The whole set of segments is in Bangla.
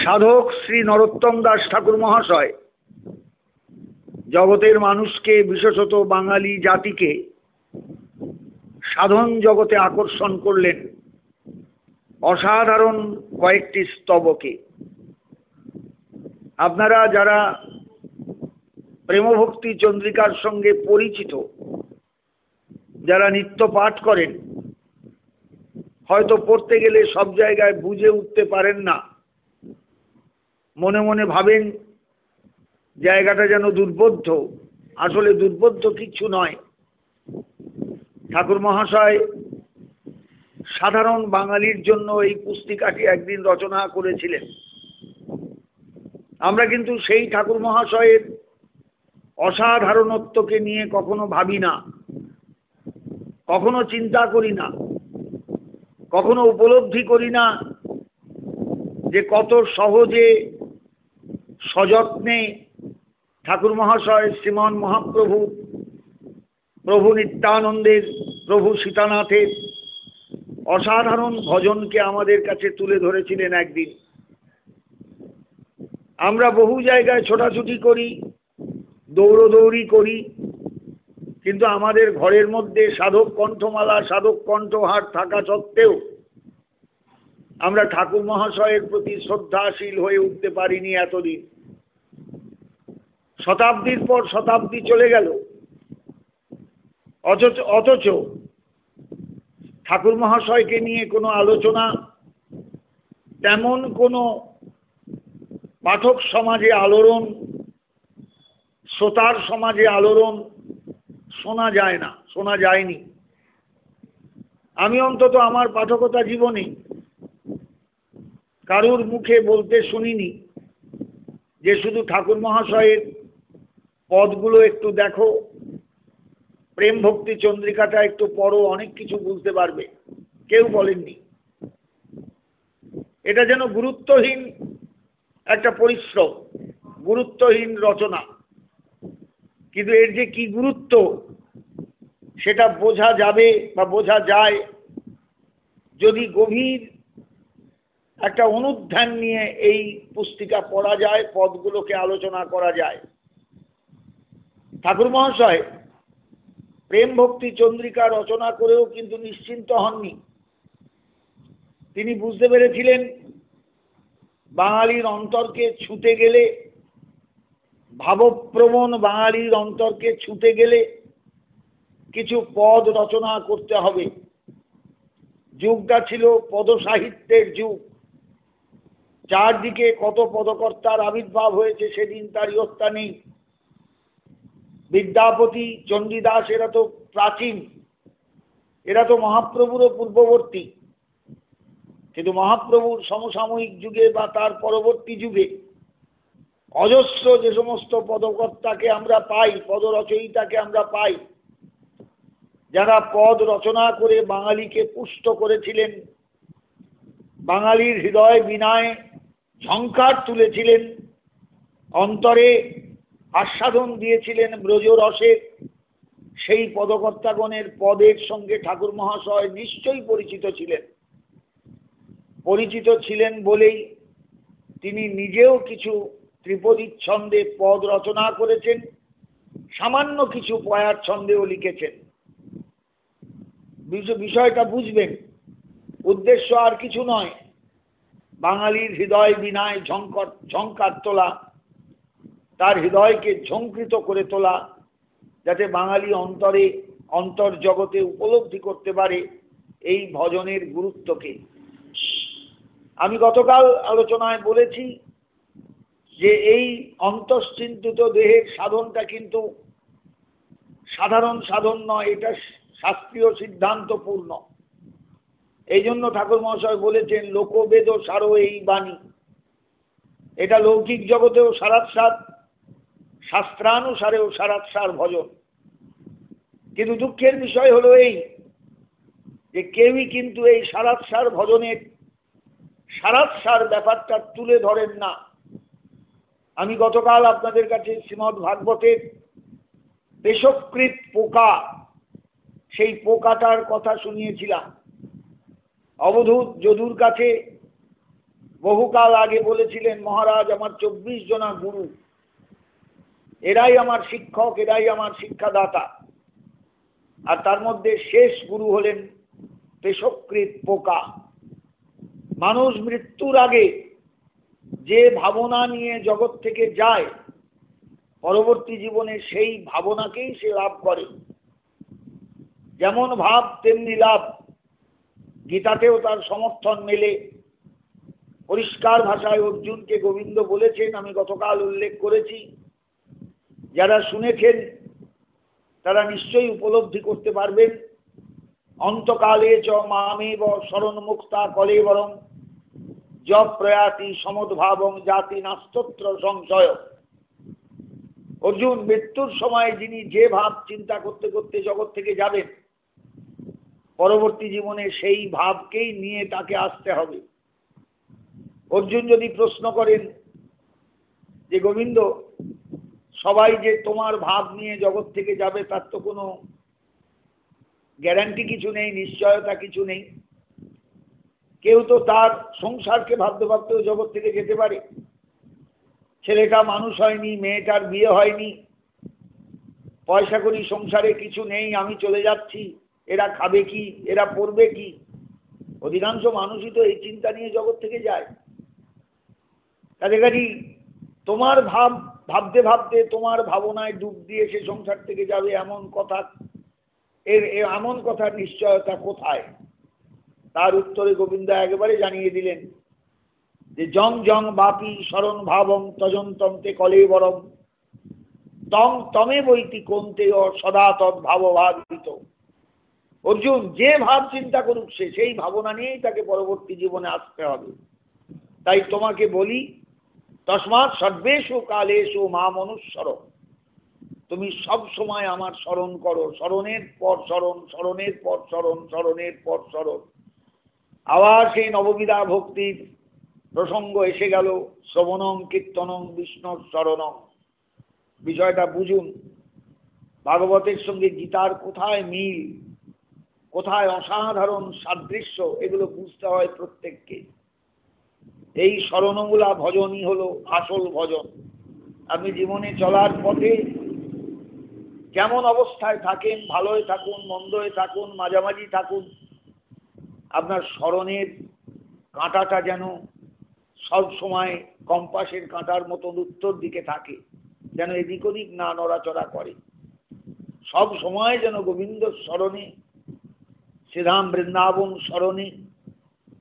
সাধক শ্রী নরোত্তম দাস ঠাকুর মহাশয় জগতের মানুষকে, বিশেষত বাঙালি জাতিকে সাধন জগতে আকর্ষণ করলেন অসাধারণ কয়েকটি স্তবকে। আপনারা যারা প্রেমভক্তি চন্দ্রিকার সঙ্গে পরিচিত, যারা নিত্য পাঠ করেন, হয়তো পড়তে গেলে সব জায়গায় বুঝে উঠতে পারেন না, মনে মনে ভাবেন জায়গাটা যেন দুর্বোধ্য। আসলে দুর্বোধ্য কিচ্ছু নয়। ঠাকুর মহাশয় সাধারণ বাঙালির জন্য এই পুস্তিকাটি একদিন রচনা করেছিলেন। আমরা কিন্তু সেই ঠাকুর মহাশয়ের অসাধারণত্বকে নিয়ে কখনো ভাবি না, কখনো চিন্তা করি না, কখনো উপলব্ধি করি না যে কত সহজে সযত্নে ঠাকুর মহাশয় শ্রীমন মহাপ্রভু, প্রভু নিত্যানন্দের, প্রভু সীতানাথের অসাধারণ ভজনকে আমাদের কাছে তুলে ধরেছিলেন একদিন। আমরা বহু জায়গায় ছোটাছুটি করি, দৌড়দৌড়ি করি, কিন্তু আমাদের ঘরের মধ্যে সাধক কণ্ঠমালা, সাধক কণ্ঠহার থাকা সত্ত্বেও আমরা ঠাকুর মহাশয়ের প্রতি শ্রদ্ধাশীল হয়ে উঠতে পারিনি এতদিন। শতাব্দীর পর শতাব্দী চলে গেল, অথচ ঠাকুর মহাশয়কে নিয়ে কোনো আলোচনা, তেমন কোনো পাঠক সমাজে আলোড়ন, শ্রোতার সমাজে আলোড়ন শোনা যায় না, শোনা যায়নি। আমি অন্তত আমার পাঠকতা জীবনে কারুর মুখে বলতে শুনিনি যে শুধু ঠাকুর মহাশয়ের পদগুলো একটু দেখো, প্রেম ভক্তি চন্দ্রিকাটা একটু পড়ো, অনেক কিছু বুঝতে পারবে। কেউ বলেননি। এটা যেন গুরুত্বহীন একটা পরিশ্রম, গুরুত্বহীন রচনা। কিন্তু এর যে কি গুরুত্ব সেটা বোঝা যাবে বা বোঝা যায় যদি গভীর একটা অনুধ্যান নিয়ে এই পুস্তিকা পড়া যায়, পদগুলোকে আলোচনা করা যায়। ঠাকুর মহাশয় প্রেম ভক্তি চন্দ্রিকা রচনা করেও কিন্তু নিশ্চিন্ত হননি। তিনি বুঝতে পেরেছিলেন বাঙালির অন্তরকে ছুঁতে গেলে, ভাবপ্রবণ বাঙালির অন্তরকে ছুঁতে গেলে কিছু পদ রচনা করতে হবে। যুগটা ছিল পদ সাহিত্যের যুগ। চারদিকে কত পদকর্তার আবির্ভাব হয়েছে, সেদিন তার ইয়ত্তা নেই। বিদ্যাপতি, চণ্ডীদাস এরা তো প্রাচীন, এরা তো মহাপ্রভুরও পূর্ববর্তী। কিন্তু মহাপ্রভুর সমসাময়িক যুগে বা তার পরবর্তী যুগে অজস্র যে সমস্ত পদকর্তাকে আমরা পাই, পদ রচয়িতাকে আমরা পাই, যারা পদ রচনা করে বাঙালিকে পুষ্ট করেছিলেন, বাঙালির হৃদয় বিনায় ঝংকার তুলেছিলেন, অন্তরে আস্বাদন দিয়েছিলেন ব্রজরসের, সেই পদকর্তাগণের পদের সঙ্গে ঠাকুর মহাশয় নিশ্চয়ই পরিচিত ছিলেন। পরিচিত ছিলেন বলেই তিনি নিজেও কিছু ত্রিপদী ছন্দে পদ রচনা করেছেন, সামান্য কিছু পয়ার ছন্দেও লিখেছেন। বিষয়টা বুঝবেন, উদ্দেশ্য আর কিছু নয়, বাঙালির হৃদয় বিনায় ঝংকার তোলা, তার হৃদয়কে ঝঙ্কৃত করে তোলা, যাতে বাঙালি অন্তরে, অন্তর্জগতে উপলব্ধি করতে পারে এই ভজনের গুরুত্বকে। আমি গতকাল আলোচনায় বলেছি যে এই অন্তশ্চিন্তিত দেহের সাধনটা কিন্তু সাধারণ সাধন নয়, এটা শাস্ত্রীয় সিদ্ধান্তপূর্ণ। এই জন্য ঠাকুর মহাশয় বলেছেন লোকবেদ সারো এই বাণী। এটা লৌকিক জগতেও সারাৎসার, শাস্ত্রানুসারেও সারাৎসার ভজন। কিন্তু দুঃখের বিষয় হলো এই যে কেউই কিন্তু এই সারাৎসার ভজনের সারাৎসার ব্যাপারটা তুলে ধরেন না। আমি গতকাল আপনাদের কাছে শ্রীমদ্ ভাগবতের দেশকৃত পোকা, সেই পোকাটার কথা শুনিয়েছিলাম। অবধূত যদুর কাছে বহুকাল আগে বলেছিলেন, মহারাজ আমার 24 জনা গুরু, এরাই আমার শিক্ষক, এরাই আমার শিক্ষাদাতা। আর তার মধ্যে শেষ গুরু হলেন পেশকৃত পোকা। মানুষ মৃত্যুর আগে যে ভাবনা নিয়ে জগৎ থেকে যায়, পরবর্তী জীবনে সেই ভাবনাকেই সে লাভ করে। যেমন ভাব তেমনি লাভ, গীতাতেও তার সমর্থন মেলে। পরিষ্কার ভাষায় অর্জুনকে গোবিন্দ বলেছেন, আমি গতকাল উল্লেখ করেছি, যারা শুনেছেন তারা নিশ্চয়ই উপলব্ধি করতে পারবেন। অন্তকালে চ মামেব শরণমুক্তা কলেবরং যৎ প্রয়াতি সমদ্ভাবং জাতি নাস্তত্র সংশয়। অর্জুন, মৃত্যুর সময় যিনি যে ভাব চিন্তা করতে করতে জগৎ থেকে যাবেন, পরবর্তী জীবনে সেই ভাবকেই নিয়ে তাকে আসতে হবে। অর্জুন যদি প্রশ্ন করেন যে গোবিন্দ, সবাই যে তোমার ভাব নিয়ে জগৎ থেকে যাবে তার তো কোনো গ্যারান্টি কিছু নেই, নিশ্চয়তা কিছু নেই। কেউ তো তার সংসারকে ভাবতে ভাবতেও জগৎ থেকে যেতে পারে। ছেলেটা মানুষ হয়নি, মেয়েটার বিয়ে হয়নি, পয়সা করি সংসারে কিছু নেই, আমি চলে যাচ্ছি, এরা খাবে কি, এরা পড়বে কি। অধিকাংশ মানুষই তো এই চিন্তা নিয়ে জগৎ থেকে যায়। কাছাকাছি তোমার ভাব ভাবতে ভাবতে তোমার ভাবনায় ডুব দিয়ে সে সংসার থেকে যাবে, এমন কথা এমন কথার নিশ্চয়তা কোথায়? তার উত্তরে গোবিন্দ একেবারে জানিয়ে দিলেন যে জং জং বাপি শরণ ভাবং তজন্তম তে কলেবরম তং তমে বৈতি কোনতে সদা তৎ ভাবভাবিত। অর্জুন, যে ভাব চিন্তা করুক সে সেই ভাবনা নিয়েই তাকে পরবর্তী জীবনে আসতে হবে। তাই তোমাকে বলি, তস্মাৎ সর্বেষু কালেষু মাম অনুসর। তুমি সব সময় আমার স্মরণ করো, স্মরণের পর স্মরণ, স্মরণের পর স্মরণ, স্মরণের পর স্মরণ। আবার সেই নববিধা ভক্তির প্রসঙ্গ এসে গেল, শ্রবণং কীর্তনং বিষ্ণুর শরণং। বিষয়টা বুঝুন, ভাগবতের সঙ্গে গীতার কোথায় মিল, কোথায় অসাধারণ সাদৃশ্য, এগুলো বুঝতে হয় প্রত্যেককে। এই শরণমূলা ভজনই হলো আসল ভজন। আপনি জীবনে চলার পথে কেমন অবস্থায় থাকেন, ভালোয় থাকুন, মন্দয় থাকুন, মাঝামাঝি থাকুন, আপনার স্মরণের কাঁটাটা যেন সব সময় কম্পাসের কাঁটার মতন উত্তর দিকে থাকে, যেন এদিক ওদিক না নড়াচড়া করে। সব সময় যেন গোবিন্দ স্মরণে, শ্রীধাম বৃন্দাবন স্মরণে,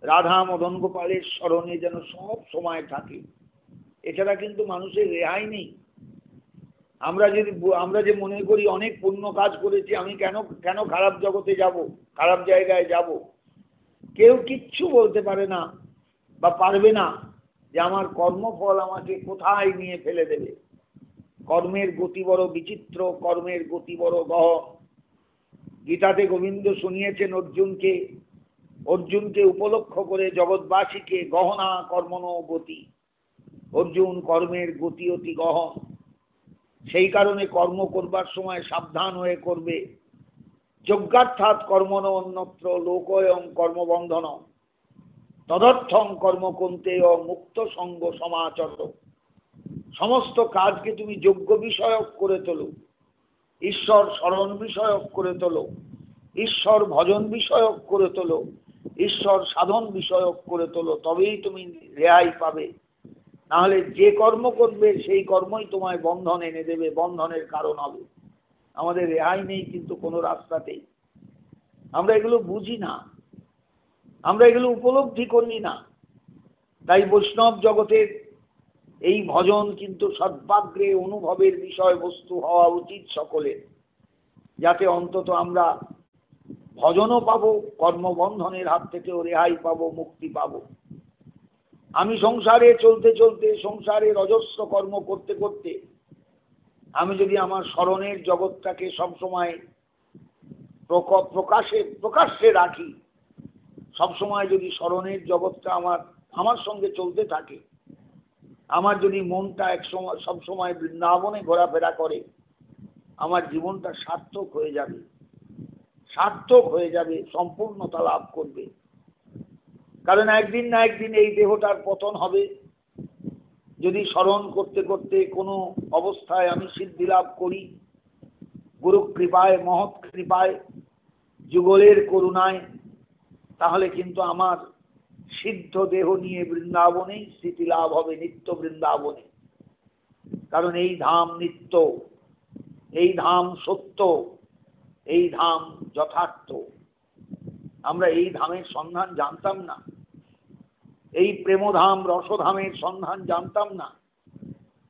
রাধা মদন গোপালের স্মরণে যেন সব সময় থাকে। এছাড়া কিন্তু মানুষের রেহাই নেই। আমরা যে মনে করি অনেক পুণ্য কাজ করেছি, আমি কেন খারাপ জগতে যাব, খারাপ জায়গায় যাব। কেউ কিচ্ছু বলতে পারে না বা পারবে না যে আমার কর্মফল আমাকে কোথায় নিয়ে ফেলে দেবে। কর্মের গতি বড় বিচিত্র, কর্মের গতি বড় গহন। গীতাতে গোবিন্দ শুনিয়েছেন অর্জুনকে উপলক্ষ করে জগৎবাসীকে, গহনা কর্মণ গতি। অর্জুন, কর্মের গতি অতি গহন। সেই কারণে কর্ম করবার সময় সাবধান হয়ে করবে। যজ্ঞার্থাৎ কর্মণ অন্যত্র লোকয়ং কর্মবন্ধন তদর্থং কর্ম কুন্তেয় মুক্ত সঙ্গ সমাচর। সমস্ত কাজকে তুমি যজ্ঞ বিষয়ক করে তোলো, ঈশ্বর স্মরণ বিষয়ক করে তোলো, ঈশ্বর ভজন বিষয়ক করে তোলো, ঈশ্বর সাধন বিষয়ক করে তোলো, তবেই তুমি রেহাই পাবে। নাহলে যে কর্ম করবে সেই কর্মই তোমায় বন্ধন এনে দেবে, বন্ধনের কারণ হবে। আমাদের রেহাই নেই কিন্তু কোনো রাস্তাতেই। আমরা এগুলো বুঝি না, আমরা এগুলো উপলব্ধি করি না। তাই বৈষ্ণব জগতের এই ভজন কিন্তু সর্বাগ্রে অনুভবের বিষয়বস্তু হওয়া উচিত সকলের, যাতে অন্তত আমরা ভজনও পাবো, কর্মবন্ধনের হাত থেকেও রেহাই পাবো, মুক্তি পাবো। আমি সংসারে চলতে চলতে, সংসারের অজস্র কর্ম করতে করতে আমি যদি আমার স্মরণের জগৎটাকে সবসময় প্রকাশ্যে রাখি, সবসময় যদি স্মরণের জগৎটা আমার সঙ্গে চলতে থাকে, আমার যদি মনটা সবসময় বৃন্দাবনে ঘোরাফেরা করে, আমার জীবনটা সার্থক হয়ে যাবে, সার্থক হয়ে যাবে, সম্পূর্ণতা লাভ করবে। কারণ একদিন না একদিন এই দেহটার পতন হবে। যদি স্মরণ করতে করতে কোনো অবস্থায় আমি সিদ্ধি লাভ করি, গুরু কৃপায়, মহৎ কৃপায়, যুগলের করুণায়, তাহলে কিন্তু আমার সিদ্ধ দেহ নিয়ে বৃন্দাবনেই স্থিতি লাভ হবে, নিত্য বৃন্দাবনে। কারণ এই ধাম নিত্য, এই ধাম সত্য, এই ধাম যথার্থ। আমরা এই ধামের সন্ধান জানতাম না, এই প্রেমধাম রসধামের সন্ধান জানতাম না।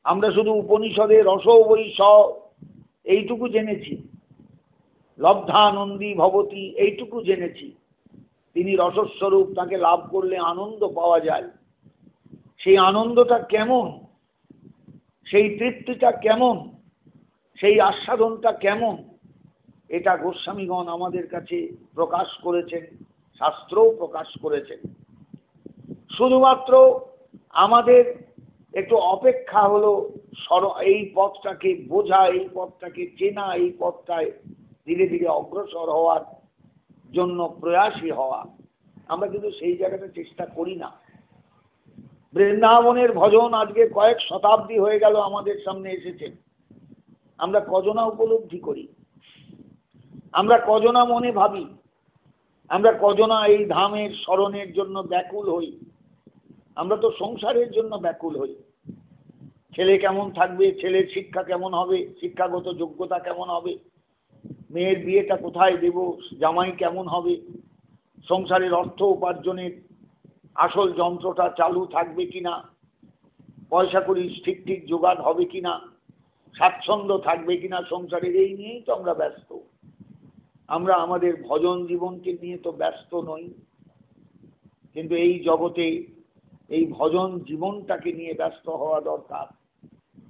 আমরা শুধু উপনিষদে রস বৈষ এইটুকু জেনেছি, লব্ধানন্দী ভবতী এইটুকু জেনেছি। তিনি রসস্বরূপ, তাকে লাভ করলে আনন্দ পাওয়া যায়। সেই আনন্দটা কেমন, সেই তৃপ্তিটা কেমন, সেই আস্বাদনটা কেমন, এটা গোস্বামীগণ আমাদের কাছে প্রকাশ করেছেন, শাস্ত্রও প্রকাশ করেছেন। শুধুমাত্র আমাদের একটু অপেক্ষা হলো এই পথটাকে বোঝা, এই পথটাকে চেনা, এই পথটায় ধীরে ধীরে অগ্রসর হওয়ার জন্য প্রয়াসী হওয়া। আমরা কিন্তু সেই জায়গাটা চেষ্টা করি না। বৃন্দাবনের ভজন আজকে কয়েক শতাব্দী হয়ে গেল আমাদের সামনে এসেছে, আমরা কজনা উপলব্ধি করি, আমরা কজনা মনে ভাবি, আমরা কজনা এই ধামের স্মরণের জন্য ব্যাকুল হই। আমরা তো সংসারের জন্য ব্যাকুল হই। ছেলে কেমন থাকবে, ছেলের শিক্ষা কেমন হবে, শিক্ষাগত যোগ্যতা কেমন হবে, মেয়ের বিয়েটা কোথায় দেব, জামাই কেমন হবে, সংসারের অর্থ উপার্জনের আসল যন্ত্রটা চালু থাকবে কিনা, পয়সা করি ঠিক ঠিক জোগাড় হবে কিনা, স্বাচ্ছন্দ্য থাকবে কিনা সংসারের, এই নিয়েই তো আমরা ব্যস্ত। আমরা আমাদের ভজন জীবনকে নিয়ে তো ব্যস্ত নই। কিন্তু এই জগতে এই ভজন জীবনটাকে নিয়ে ব্যস্ত হওয়া দরকার।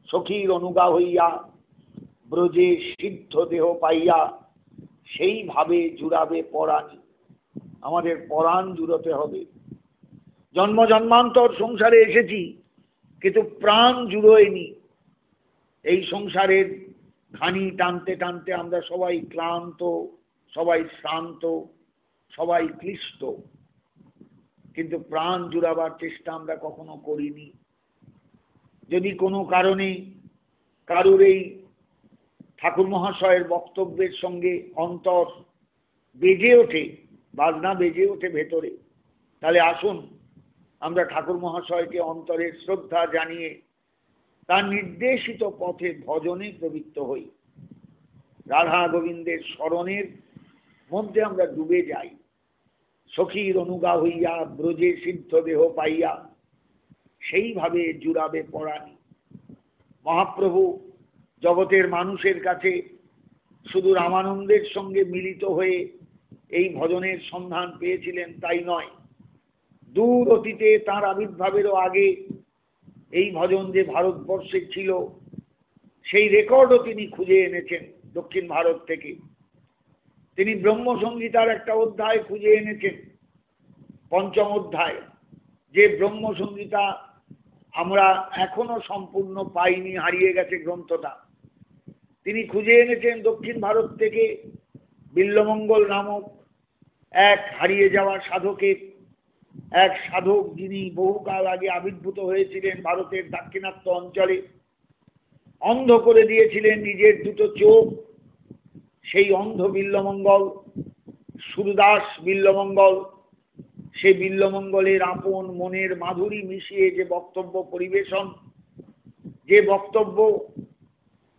সখীর অনুগা হইয়া ব্রজে সিদ্ধ দেহ পাইয়া সেইভাবে জুড়াবে পরাণ। আমাদের পরাণ জুড়াতে হবে। জন্ম জন্মান্তর সংসারে এসেছি, কিন্তু প্রাণ জুড়োয়নি। এই সংসারের ঘানি টানতে টানতে আমরা সবাই ক্লান্ত, সবাই শ্রান্ত, সবাই ক্লিষ্ট, কিন্তু প্রাণ জুড়াবার চেষ্টা আমরা কখনো করিনি। যদি কোনো কারণে কারুর এই ঠাকুর মহাশয়ের বক্তব্যের সঙ্গে অন্তর বেজে ওঠে, বাজনা বেজে ওঠে ভেতরে, তাহলে আসুন আমরা ঠাকুর মহাশয়কে অন্তরের শ্রদ্ধা জানিয়ে তার নির্দেশিত পথে ভজনে প্রবৃত্ত হই। রাধা গোবিন্দের স্মরণের মধ্যে আমরা ডুবে যাই। সখীর অনুগা হইয়া ব্রজে সিদ্ধ দেহ পাইয়া সেইভাবে জুড়াবে পরাণ। মহাপ্রভু জগতের মানুষের কাছে শুধু রামানন্দের সঙ্গে মিলিত হয়ে এই ভজনের সন্ধান পেয়েছিলেন তাই নয়, দূর অতীতে তাঁর আবির্ভাবেরও আগে এই ভজন যে ভারতবর্ষে ছিল সেই রেকর্ডও তিনি খুঁজে এনেছেন দক্ষিণ ভারত থেকে। তিনি ব্রহ্মসংগীতার একটা অধ্যায় খুঁজে এনেছেন, পঞ্চম অধ্যায়, যে ব্রহ্মসংগীতা আমরা এখনো সম্পূর্ণ পাইনি, হারিয়ে গেছে গ্রন্থটা। তিনি খুঁজে এনেছেন দক্ষিণ ভারত থেকে বিল্বমঙ্গল নামক এক হারিয়ে যাওয়া সাধকের, এক সাধক যিনি বহুকাল আগে আবির্ভূত হয়েছিলেন ভারতের দাক্ষিণাত্য অঞ্চলে, অন্ধ করে দিয়েছিলেন নিজের দুটো চোখ। সেই অন্ধ বিল্বমঙ্গল, সুরদাস বিল্বমঙ্গল, সেই বিল্বমঙ্গলের আপন মনের মাধুরী মিশিয়ে যে বক্তব্য পরিবেশন, যে বক্তব্য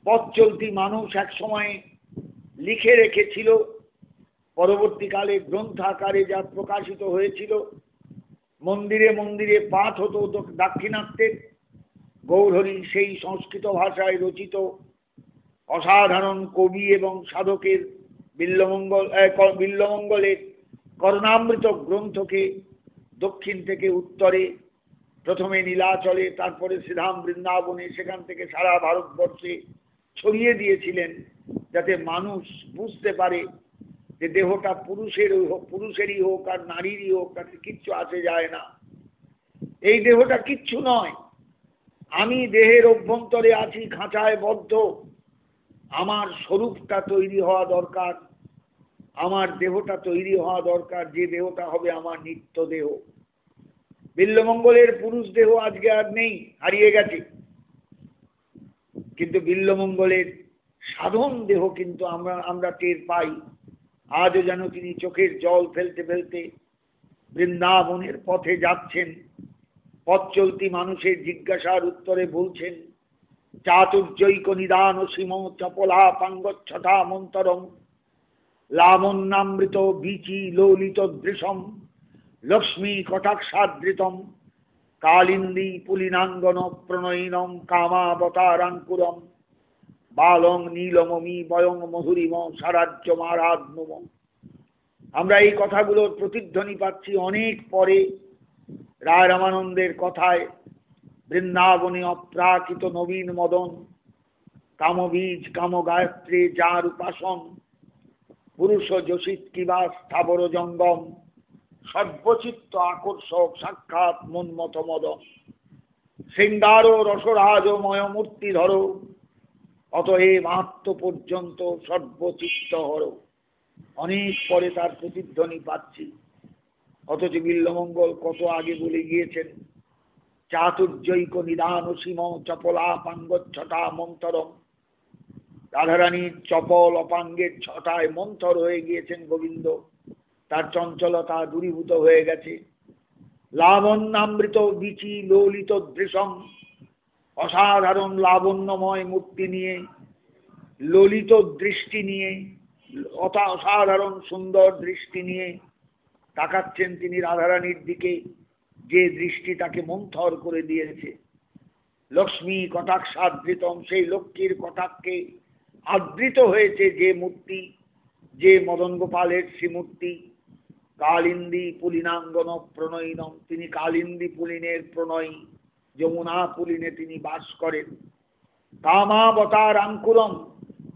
পথ চলতি মানুষ এক সময় লিখে রেখেছিল, পরবর্তীকালে গ্রন্থ আকারে যা প্রকাশিত হয়েছিল, মন্দিরে মন্দিরে পাঠ হতো দাক্ষিণাত্যের, গৌরহরি সেই সংস্কৃত ভাষায় রচিত অসাধারণ কবি এবং সাধকের বিল্বমঙ্গলের করুণামৃত গ্রন্থকে দক্ষিণ থেকে উত্তরে, প্রথমে নীলাচলে, তারপরে শ্রীধাম বৃন্দাবনে, সেখান থেকে সারা ভারতবর্ষে ছড়িয়ে দিয়েছিলেন, যাতে মানুষ বুঝতে পারে যে দেহটা পুরুষেরই হোক আর নারীরই হোক, তাতে কিচ্ছু আসে যায় না। এই দেহটা কিচ্ছু নয়, আমি দেহের অভ্যন্তরে আছি খাঁচায় বদ্ধ। আমার স্বরূপটা তৈরি হওয়া দরকার, আমার দেহটা তৈরি হওয়া দরকার, যে দেহটা হবে আমার নিত্য দেহ। বিল্বমঙ্গলের পুরুষ দেহ আজকে আর নেই, হারিয়ে গেছে, কিন্তু বিল্বমঙ্গলের সাধন দেহ কিন্তু আমরা টের পাই। আজও যেন তিনি চোখের জল ফেলতে ফেলতে বৃন্দাবনের পথে যাচ্ছেন। পথ চলতি মানুষের জিজ্ঞাসার উত্তরে বলছেন, চাতুর্যৈক নিদান সীম চপলা পাঙ্গচ্ছটা মন্তরম লাবণ্যামৃত বীচি ললিত দৃশম লক্ষ্মী কটাক্ষাদৃতম কালিন্দী পুলিনাঙ্গন প্রণয়িনম কামাবতারাঙ্কুরম বালং নীলমমি বয়ং মধুরিম সারাজ্য মারাধনুম। আমরা এই কথাগুলোর প্রতিধ্বনি পাচ্ছি অনেক পরে রায় রামানন্দের কথায়, বৃন্দাবনে অপ্রাকৃত নবীন মদন কামবীজ কাম গায়ত্রী যার উপাসন পুরুষ যোষিত কিবা স্থাবর জঙ্গম সর্বচিত্ত আকর্ষক সাক্ষাৎ মন্মথ মদন শৃঙ্গার রসরাজময় মূর্তি ধরো অতএব আত্ম পর্যন্ত সর্বচিত্ত হর। অনেক পরে তার প্রতিধ্বনি পাচ্ছি, অথচ বিল্বমঙ্গল কত আগে বলে গিয়েছেন, চাতুর্যৈক নিদান সীম চপলা পাঙ্গচ্ছটা মন্তরম। রাধারানীর চপল অপাঙ্গের ছটায় মন্থর হয়ে গিয়েছেন গোবিন্দ, তার চঞ্চলতা দূরীভূত হয়ে গেছে। লাবণ্যামৃত বীচি ললিত দৃশম, অসাধারণ লাবণ্যময় মূর্তি নিয়ে, ললিত দৃষ্টি নিয়ে, অসাধারণ সুন্দর দৃষ্টি নিয়ে তাকাচ্ছেন তিনি রাধারানীর দিকে, যে দৃষ্টি তাকে মন্থর করে দিয়েছে। লক্ষ্মী কটাক্ষাদৃতম, সেই লক্ষ্মীর কটাক্ষে আদৃত হয়েছে যে মূর্তি, যে মদন গোপালের শ্রীমূর্তি। কালিন্দী পুলিনাঙ্গন প্রণয়িনম, তিনি কালিন্দী পুলিনের প্রণয়ী, যমুনা পুলিনে তিনি বাস করেন। কামাবতার আঙ্কুরম,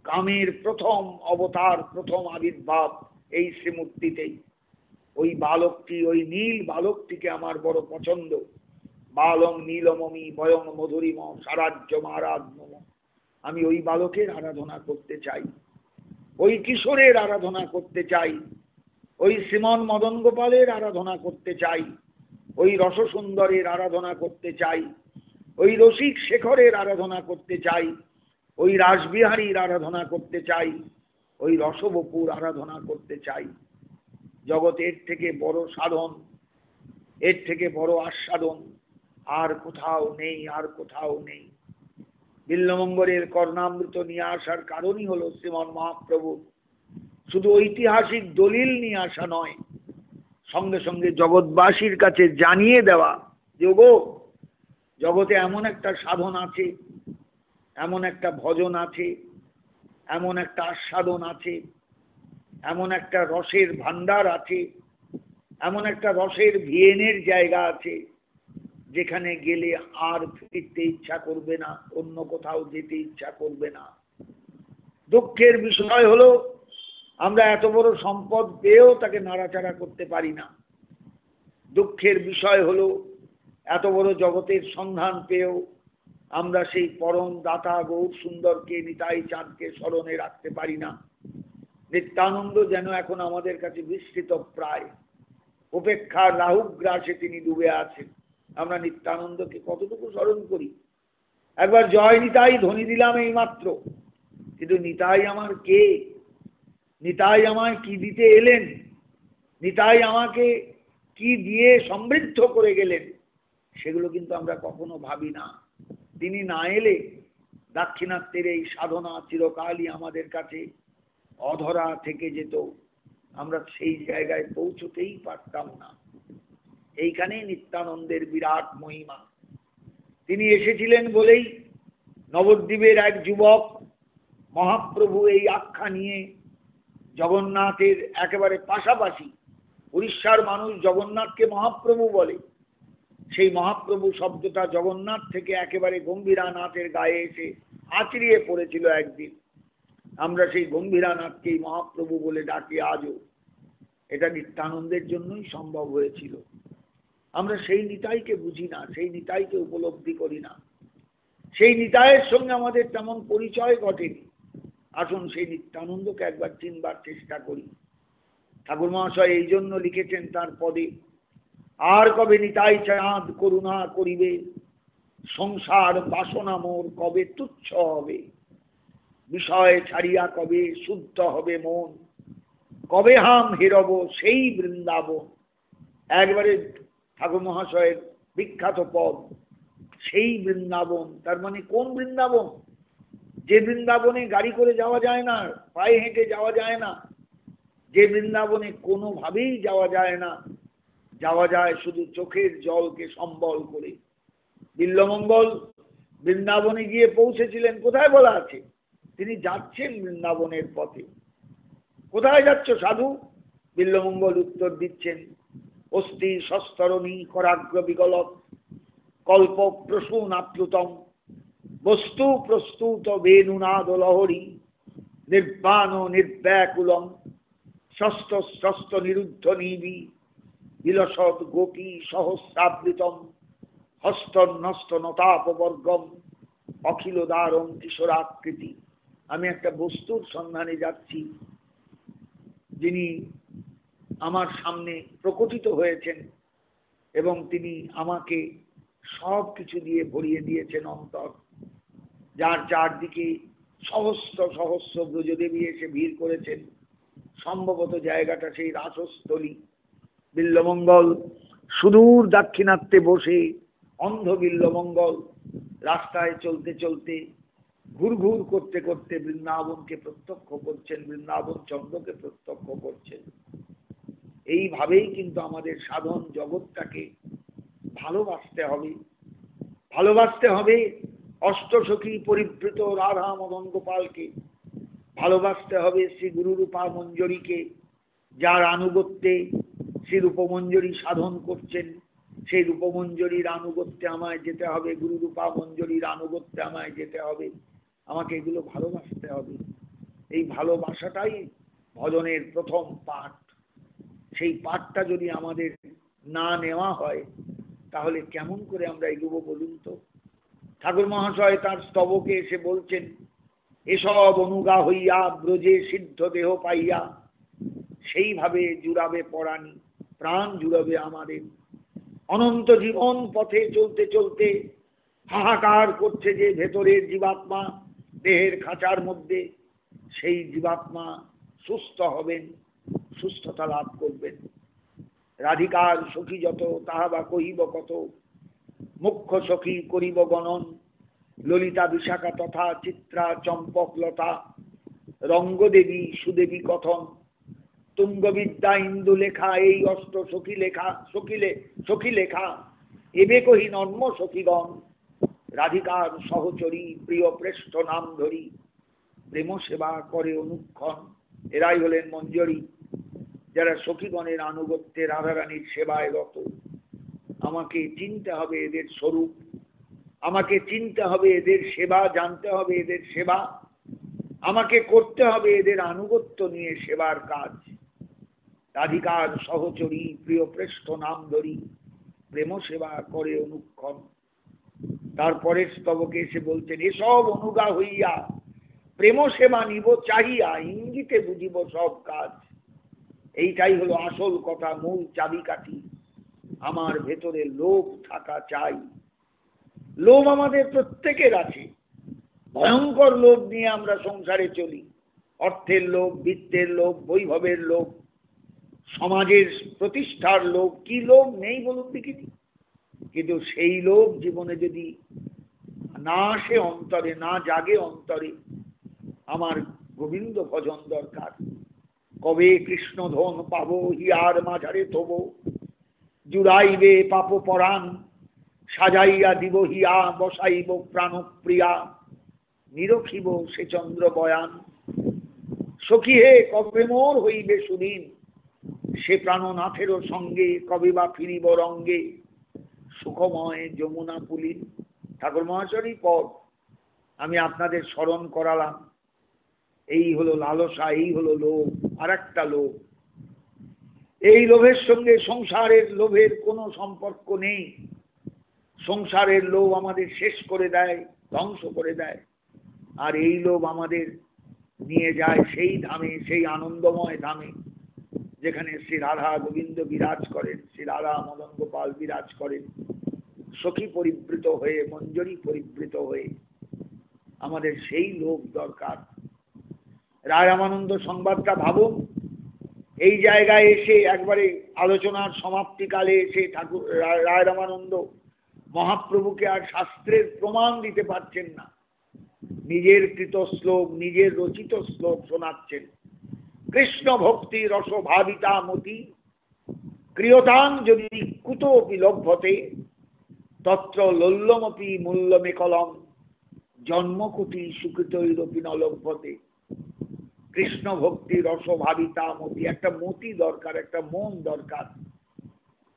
কামের প্রথম অবতার, প্রথম আবির্ভাব এই শ্রীমূর্তিতেই। ওই বালকটি, ওই নীল বালকটিকে আমার বড় পছন্দ। বালং নীলমমি বয়ং মধুরিম সারাজ্য মারাধনুম। আমি ওই বালকের আরাধনা করতে চাই, ওই কিশোরের আরাধনা করতে চাই, ওই শ্রীমন মদন গোপালের আরাধনা করতে চাই, ওই রসসুন্দরের আরাধনা করতে চাই, ওই রসিক শেখরের আরাধনা করতে চাই, ওই রাসবিহারীর আরাধনা করতে চাই, ওই রসবপুর আরাধনা করতে চাই। জগতের থেকে বড় সাধন, এর থেকে বড় আস্বাদন আর কোথাও নেই, আর কোথাও নেই। বিল্বমঙ্গলের কর্ণামৃত নিয়ে আসার কারণই হলো শ্রীমন মহাপ্রভু শুধু ঐতিহাসিক দলিল নিয়ে আসা নয়, সঙ্গে সঙ্গে জগৎবাসীর কাছে জানিয়ে দেওয়া যে গো, জগতে এমন একটা সাধন আছে, এমন একটা ভজন আছে, এমন একটা আস্বাদন আছে, এমন একটা রসের ভান্ডার আছে, এমন একটা রসের ভিয়েনের জায়গা আছে, যেখানে গেলে আর ফিরতে ইচ্ছা করবে না, অন্য কোথাও যেতে ইচ্ছা করবে না। দুঃখের বিষয় হলো আমরা এত বড় সম্পদ পেয়েও তাকে নাড়াচাড়া করতে পারি না। দুঃখের বিষয় হলো এত বড় জগতের সন্ধান পেয়েও আমরা সেই পরম দাতা গৌর সুন্দরকে, নিতাই চাঁদকে স্মরণে রাখতে পারি না। নিত্যানন্দ যেন এখন আমাদের কাছে বিস্তৃত প্রায়, উপেক্ষার রাহুগ্রাসে তিনি ডুবে আছেন। আমরা নিত্যানন্দকে কতটুকু স্মরণ করি? একবার জয় নিতাই ধ্বনি দিলাম এই মাত্র, কিন্তু নিতাই আমার কে? নিতাই আমায় কি দিতে এলেন? নিতাই আমাকে কি দিয়ে সমৃদ্ধ করে গেলেন? সেগুলো কিন্তু আমরা কখনো ভাবি না। তিনি না এলে দাক্ষিণাত্যের এই সাধনা চিরকালই আমাদের কাছে অধরা থেকে যেত, আমরা সেই জায়গায় পৌঁছতেই পারতাম না। এইখানেই নিত্যানন্দের বিরাট মহিমা। তিনি এসেছিলেন বলেই নবদ্বীপের এক যুবক মহাপ্রভু এই আখ্যা নিয়ে জগন্নাথের একেবারে পাশাপাশি, উড়িষ্যার মানুষ জগন্নাথকে মহাপ্রভু বলে, সেই মহাপ্রভু শব্দটা জগন্নাথ থেকে একেবারে গম্ভীরানাথের গায়ে এসে আছড়িয়ে পড়েছিল একদিন। আমরা সেই গম্ভীরানাথকেই মহাপ্রভু বলে ডাকি আজও। এটা নিত্যানন্দের জন্যই সম্ভব হয়েছিল। আমরা সেই নিতাইকে বুঝি না, সেই নিতাইকে উপলব্ধি করি না, সেই নিতাইয়ের সঙ্গে আমাদের তেমন পরিচয় ঘটেনি। আসুন সেই নিত্যানন্দকে একবার চিনবার চেষ্টা করি। ঠাকুর মহাশয় এই জন্য লিখেছেন তার পদে, আর কবে নিতাই চাঁদ করুণা করিবে, সংসার বাসনা মোর কবে তুচ্ছ হবে, বিষয় ছাড়িয়া কবে শুদ্ধ হবে মন, কবে হাম হেরব সেই বৃন্দাবন। একবারে ঠাকুর মহাশয়ের বিখ্যাত পদ, সেই বৃন্দাবন। তার মানে কোন বৃন্দাবন? যে বৃন্দাবনে গাড়ি করে যাওয়া যায় না, পায়ে হেঁটে যাওয়া যায় না, যে বৃন্দাবনে কোনোভাবেই যাওয়া যায় না, যাওয়া যায় শুধু চোখের জলকে সম্বল করে। বিল্বমঙ্গল বৃন্দাবনে গিয়ে পৌঁছেছিলেন, কোথায় বলা আছে? তিনি যাচ্ছেন বৃন্দাবনের পথে। কোথায় যাচ্ছ সাধু? বিল্বমঙ্গল উত্তর দিচ্ছেন, অস্থি সস্তরণী করাগ্র বিগলত কল্প প্রসূন আপ্লুতম বস্তু প্রস্তুত বেনুনাদ লহরী নির্বাণ নির্ব্যাকুলম ষষ্ঠ ষষ্ঠ নিরুদ্ধ নিবি বিলসৎ গোপী সহস্রাবৃতম হস্ত নষ্ট নতাপবর্গম অখিল দারম কিশোরাকৃতি। আমি একটা বস্তুর সন্ধানে যাচ্ছি, যিনি আমার সামনে প্রকটিত হয়েছেন এবং তিনি আমাকে সব কিছু দিয়ে ভরিয়ে দিয়েছেন অন্তর, যার চারদিকে সহস্র সহস্র ব্রজদেবী এসে ভিড় করেছেন। সম্ভবত জায়গাটা সেই রাসস্থলী। বিল্বমঙ্গল সুদূর দাক্ষিণাত্যে বসে, অন্ধ বিল্বমঙ্গল রাস্তায় চলতে চলতে ঘুর ঘুর করতে করতে বৃন্দাবনকে প্রত্যক্ষ করছেন, বৃন্দাবন চন্দ্রকে প্রত্যক্ষ করছেন। এইভাবেই কিন্তু আমাদের সাধন জগৎটাকে ভালোবাসতে হবে। ভালোবাসতে হবে অষ্টসখী পরিবৃত রাধা মদন গোপালকে, ভালোবাসতে হবে শ্রী গুরুরূপা মঞ্জরীকে, যার আনুগত্যে শ্রী রূপমঞ্জরী সাধন করছেন। সেই রূপমঞ্জরীর আনুগত্যে আমায় যেতে হবে, গুরুরূপা মঞ্জরীর আনুগত্যে আমায় যেতে হবে। আমাকে এগুলো ভালোবাসতে হবে। এই ভালোবাসাটাই ভজনের প্রথম পাঠ। সেই পাঠটা যদি আমাদের না নেওয়া হয়, তাহলে কেমন করে আমরা এগোবো বলুন তো? ঠাকুর মহাশয় তার স্তবকে এসে বলছেন, এসব অনুগা হইয়া ব্রজে সিদ্ধ দেহ পাইয়া সেইভাবে জুড়াবে পরাণী, প্রাণ জুড়াবে আমাদের। অনন্ত জীবন পথে চলতে চলতে হাহাকার করছে যে ভেতরের জীবাত্মা দেহের খাঁচার মধ্যে, সেই জীবাত্মা সুস্থ হবেন, সুস্থতা লাভ করবেন। রাধিকার সখী যত তাহা বা কহিব কত, মুখ্য সখী করিব গণন, ললিতা বিশাখা তথা চিত্রা চম্পক লতা, রঙ্গদেবী সুদেবী কথন, তুঙ্গবিদ্যা ইন্দু লেখা, এই অষ্ট সখী লেখা, সখী লেখা এবে কহি নর্ম সখীগণ, রাধিকার সহচরী প্রিয় প্রেষ্ঠ নাম ধরি, প্রেম সেবা করে অনুক্ষণ। এরাই হলেন মঞ্জরী, যারা সখীগণের আনুগত্যে রাধারানীর সেবায় রত। আমাকে চিনতে হবে এদের স্বরূপ, আমাকে চিনতে হবে এদের সেবা, জানতে হবে এদের সেবা, আমাকে করতে হবে এদের আনুগত্য নিয়ে সেবার কাজ। রাধিকার সহচরী প্রিয় প্রেষ্ঠ নাম ধরি, প্রেম সেবা করে অনুক্ষণ। তারপরের স্তবকে এসে বলছেন, এসব অনুগা হইয়া প্রেম সেবা নিব চাহিয়া, ইঙ্গিতে বুঝিব সব কাজ। এইটাই হলো আসল কথা, মূল চাবিকাঠি। আমার ভেতরে লোভ থাকা চাই। লোভ আমাদের প্রত্যেকের আছে। ভয়ঙ্কর লোভ নিয়ে আমরা সংসারে চলি। অর্থের লোভ, বৃত্তের লোভ, বৈভবের লোভ, সমাজের প্রতিষ্ঠার লোভ। কি লোভ নেই বলুন দেখিনি? কিন্তু সেই লোভ জীবনে যদি না আসে অন্তরে, না জাগে অন্তরে, আমার গোবিন্দ ভজন দরকার। কবে কৃষ্ণ ধন পাবো হিয়ার মাঝারে তবো, জুড়াইবে পাপ পরাণ, সাজাইয়া দিব হিয়া বসাইব প্রাণপ্রিয়া, নিরখিব সে চন্দ্র বয়ান। সখী হে কবে মোর হইবে সুদিন, সে প্রাণনাথেরও সঙ্গে কবে বা ফিরিব রঙ্গে, সুখময় যমুনা পুলিন। ঠাকুর মহাশয়েরই পদ আমি আপনাদের স্মরণ করালাম। এই হলো লালসা, এই হলো লোভ। আর একটা লোভ, এই লোভের সঙ্গে সংসারের লোভের কোনো সম্পর্ক নেই। সংসারের লোভ আমাদের শেষ করে দেয়, ধ্বংস করে দেয়। আর এই লোভ আমাদের নিয়ে যায় সেই ধামে, সেই আনন্দময় ধামে যেখানে শ্রী রাধা গোবিন্দ বিরাজ করেন, শ্রী রাধা মদন গোপাল বিরাজ করেন, সখী পরিবৃত হয়ে, মঞ্জরি পরিবৃত হয়ে। আমাদের সেই লোক দরকার। রায় রামানন্দ সংবাদটা ভাবুন, এই জায়গায় এসে একবারে আলোচনার সমাপ্তিকালে এসে ঠাকুর রায় রামানন্দ মহাপ্রভুকে আর শাস্ত্রের প্রমাণ দিতে পারছেন না, নিজের কৃত শ্লোক, নিজের রচিত শ্লোক শোনাচ্ছেন। কৃষ্ণ ভক্তি রস ভাবিতা মতি ক্রিয়তাং যদি কুতোপি লভ্যতে তত্র লোল্লমপি মূল্যমে কলম জন্মকুটি সুকৃতৈরপি ন লভ্যতে। কৃষ্ণ ভক্তি রস ভাবিতা মতি, একটা মতি দরকার, একটা মন দরকার,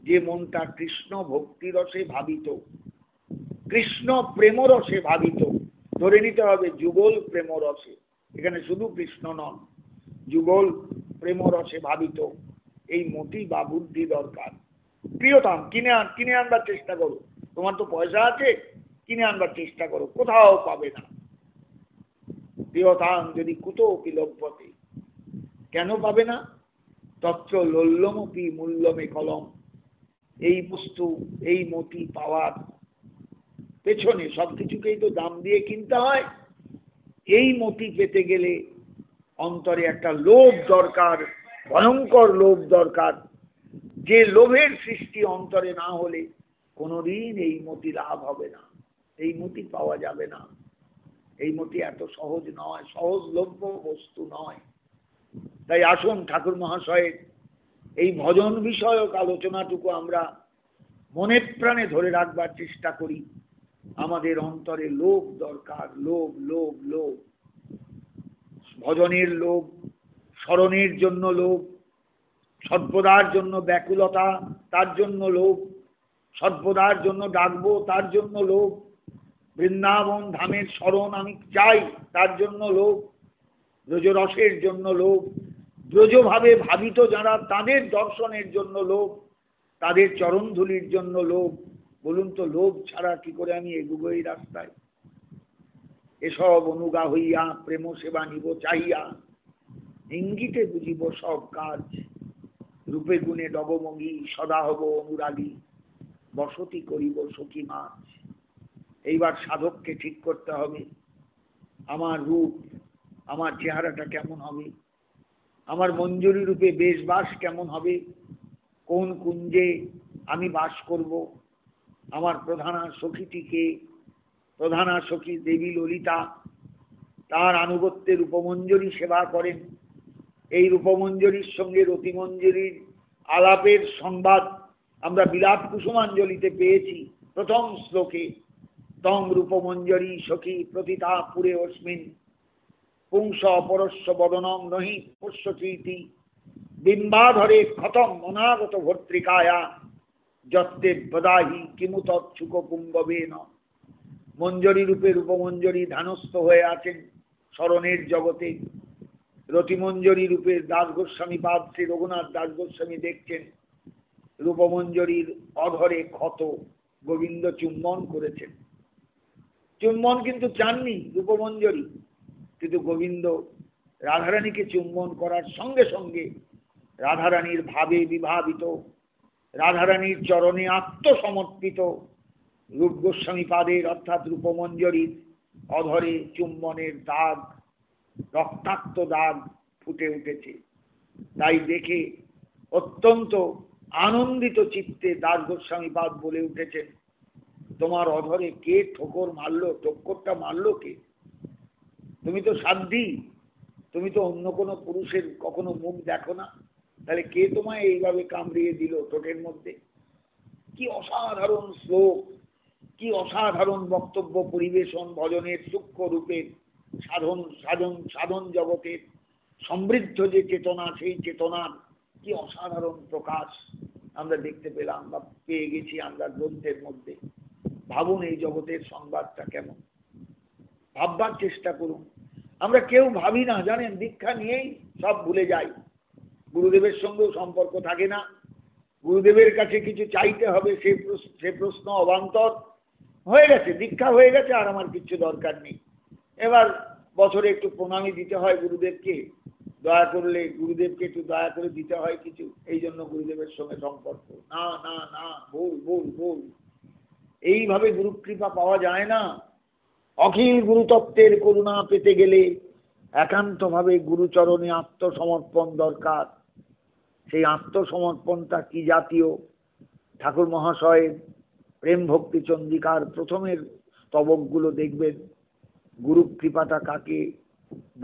যে মনটা কৃষ্ণ ভক্তি রসে ভাবিত, কৃষ্ণ প্রেম রসে ভাবিত। ধরে নিতে হবে যুগল প্রেম রসে, এখানে শুধু কৃষ্ণ নন, যুগল প্রেম রসে ভাবিত এই মতি বা বুদ্ধি দরকার। প্রিয়তাম, কিনে আনবার চেষ্টা করো। তোমার তো পয়সা আছে, কিনে আনবার চেষ্টা করো, কোথাও পাবে না। প্রিয়তাম যদি কুতোপি লভ্যতে, কেন পাবে না? তত্র লোল্লমপি মূল্যমে কলম, এই বস্তু, এই মতি পাওয়ার পেছনে সবকিছুকেই তো দাম দিয়ে কিনতে হয়। এই মতি পেতে গেলে অন্তরে একটা লোভ দরকার, ভয়ঙ্কর লোভ দরকার। যে লোভের সৃষ্টি অন্তরে না হলে কোনোদিন এই মতি লাভ হবে না, এই মতি পাওয়া যাবে না। এই মতি এত সহজ নয়, সহজলভ্য বস্তু নয়। তাই আসুন ঠাকুর মহাশয়ের এই ভজন বিষয়ক আলোচনাটুকু আমরা মনে প্রাণে ধরে রাখবার চেষ্টা করি। আমাদের অন্তরে লোভ দরকার, লোভ লোভ লোভ, ভজনের লোভ, স্মরণের জন্য লোভ, সর্বদার জন্য ব্যাকুলতা, তার জন্য লোভ, সর্বদার জন্য ডাকবো, তার জন্য লোভ, বৃন্দাবন ধামের স্মরণ আমি চাই, তার জন্য লোভ, ব্রজরসের জন্য লোভ, ব্রজভাবে ভাবিত যারা তাদের দর্শনের জন্য লোভ, তাদের চরণধুলির জন্য লোভ। বলুন তো, লোভ ছাড়া কি করে আমি এগুবো এই রাস্তায়? এসব অনুগা হইয়া প্রেম সেবা নিব চাহিয়া, ইঙ্গিতে বুঝিব সব কাজ, রূপে গুণে ডগমগী সদা হব অনুরাগী, বসতি করিব সখী মাছ। এইবার সাধককে ঠিক করতে হবে, আমার রূপ, আমার চেহারাটা কেমন হবে, আমার মঞ্জুরি রূপে বেশবাস কেমন হবে, কোন কুঞ্জে আমি বাস করব, আমার প্রধানা সখীটিকে, প্রধানা সখী দেবী ললিতা, তার আনুগত্যে রূপমঞ্জরি সেবা করেন। এই রূপমঞ্জরির সঙ্গে রতিমঞ্জরির আলাপের সংবাদ আমরা বিলাপ কুসুমাঞ্জলিতে পেয়েছি প্রথম শ্লোকে। তং রূপমঞ্জরি সখী প্রতিতা পুরে অস্মিন পুংস অপরস্য বদনং নহি পশ্যচীতি বিম্বাধরে ক্ষতম অনাগত ভর্তৃকায়া যত্তে বদাহি কিমুতচ্ছুক পুঙ্গবেন। মঞ্জরি রূপে রূপমঞ্জরি ধ্যানস্থ হয়ে আছেন স্মরণের জগতে। রতিমঞ্জরি রূপে দাস গোস্বামী পাদ শ্রী রঘুনাথ দাস গোস্বামী দেখছেন রূপমঞ্জরির অধরে ক্ষত, গোবিন্দ চুম্বন করেছেন। চুম্বন কিন্তু চাননি রূপমঞ্জরি, কিন্তু গোবিন্দ রাধারানীকে চুম্বন করার সঙ্গে সঙ্গে রাধারানীর ভাবে বিভাবিত, রাধারানীর চরণে আত্মসমর্পিত রূপ গোস্বামী পাদের অর্থাৎ রূপমঞ্জরির অধরে চুম্বনের দাগ, রক্তাক্ত দাগ ফুটে উঠেছে। তাই দেখে অত্যন্ত আনন্দিত চিত্তে দাস গোস্বামী পাদ বলে উঠেছেন, তোমার অধরে কে ঠোকর মারলো? ঠোক্করটা মারলো কে? তুমি তো সাধ্যি, তুমি তো অন্য কোনো পুরুষের কখনো মুখ দেখো না, তাহলে কে তোমায় এইভাবে কামড়িয়ে দিল ঠোঁটের মধ্যে? কি অসাধারণ শ্লোক, কি অসাধারণ বক্তব্য পরিবেশন, ভজনের সূক্ষ্ম রূপের সাধন সাধন সাধন জগতের সমৃদ্ধ যে চেতনা, সেই চেতনার কি অসাধারণ প্রকাশ আমরা দেখতে পেলাম বা পেয়ে গেছি আমরা গ্রন্থের মধ্যে। ভাবুন এই জগতের সংবাদটা কেমন, ভাববার চেষ্টা করুন। আমরা কেউ ভাবি না, জানেন, দীক্ষা নিয়েই সব ভুলে যাই, গুরুদেবের সঙ্গেও সম্পর্ক থাকে না, গুরুদেবের কাছে কিছু চাইতে হবে সে প্রশ্ন অবান্তর হয়ে গেছে, দীক্ষা হয়ে গেছে আর আমার কিছু দরকার নেই। এবার বছরে একটু প্রণামী দিতে হয় গুরুদেবকে, দয়া করলে গুরুদেবকে একটু দয়া করে দিতে হয় কিছু, এই জন্য গুরুদেবের সঙ্গে সম্পর্ক। না না না, ভুল ভুল ভুল, এইভাবে গুরু কৃপা পাওয়া যায় না। অখিল গুরুতত্ত্বের করুণা পেতে গেলে একান্তভাবে গুরুচরণে আত্মসমর্পণ দরকার। সেই আত্মসমর্পণটা কি জাতীয়? ঠাকুর মহাশয়ের প্রেম ভক্তি চন্দ্রিকার প্রথমের স্তবকগুলো দেখবেন, গুরু কৃপাটা কাকে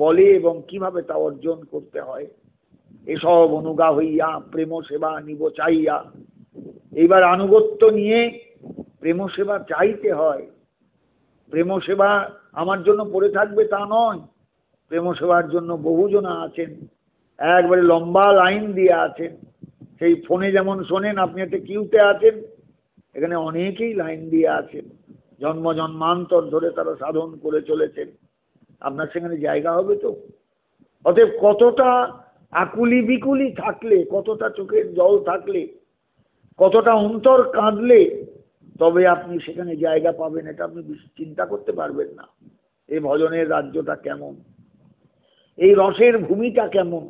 বলে এবং কিভাবে তা অর্জন করতে হয়। এসব অনুগা হইয়া প্রেম সেবা নিব চাইয়া। এইবার আনুগত্য নিয়ে প্রেম সেবা চাইতে হয়। প্রেম সেবা আমার জন্য পড়ে থাকবে তা নয়, প্রেম সেবার জন্য বহুজনা আছেন, একবারে লম্বা লাইন দিয়ে আছেন। সেই ফোনে যেমন শোনেন আপনি একটা কিউতে আছেন, এখানে অনেকেই লাইন দিয়ে আছেন, জন্ম জন্মান্তর ধরে তারা সাধন করে চলেছেন। আপনার সেখানে জায়গা হবে তো? অতএব কতটা আকুলি বিকুলি থাকলে, কতটা চোখের জল থাকলে, কতটা অন্তর কাঁদলে তবে আপনি সেখানে জায়গা পাবেন, এটা আপনি চিন্তা করতে পারবেন না। এই ভজনের রাজ্যটা কেমন, এই রসের ভূমিটা কেমন,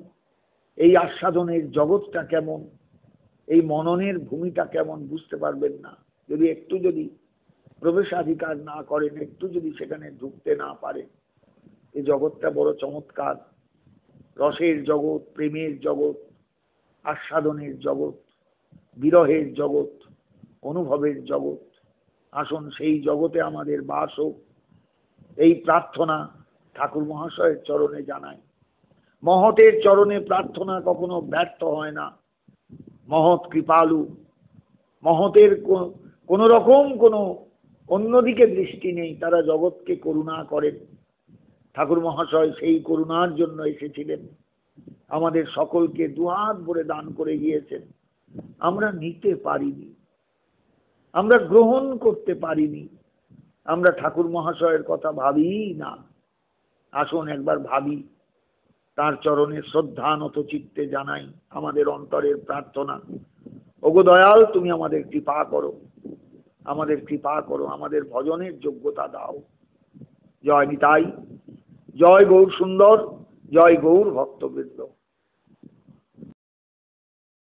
এই আস্বাদনের জগৎটা কেমন, এই মননের ভূমিটা কেমন বুঝতে পারবেন না যদি প্রবেশাধিকার না করেন, একটু যদি সেখানে ঢুকতে না পারেন। এই জগৎটা বড় চমৎকার, রসের জগৎ, প্রেমের জগৎ, আস্বাদনের জগৎ, বিরহের জগৎ, অনুভবের জগৎ। আসুন সেই জগতে আমাদের বাস হোক, এই প্রার্থনা ঠাকুর মহাশয়ের চরণে জানাই। মহতের চরণে প্রার্থনা কখনো ব্যর্থ হয় না। মহৎ কৃপালু, মহতের কোন রকম কোনো অন্যদিকে দৃষ্টি নেই, তারা জগৎকে করুণা করেন। ঠাকুর মহাশয় সেই করুণার জন্য এসেছিলেন, আমাদের সকলকে দুহাত ভরে দান করে গিয়েছেন। আমরা নিতে পারিনি, আমরা গ্রহণ করতে পারিনি, আমরা ঠাকুর মহাশয়ের কথা ভাবি না। আসুন একবার ভাবি, তার চরণে শ্রদ্ধা নত চিত্তে জানাই আমাদের অন্তরের প্রার্থনা। ওগো দয়াল, তুমি আমাদের কৃপা করো, আমাদের কৃপা করো, আমাদের ভজনের যোগ্যতা দাও। জয় নিতাই, জয় গৌর সুন্দর, জয় গৌর ভক্তবৃন্দ।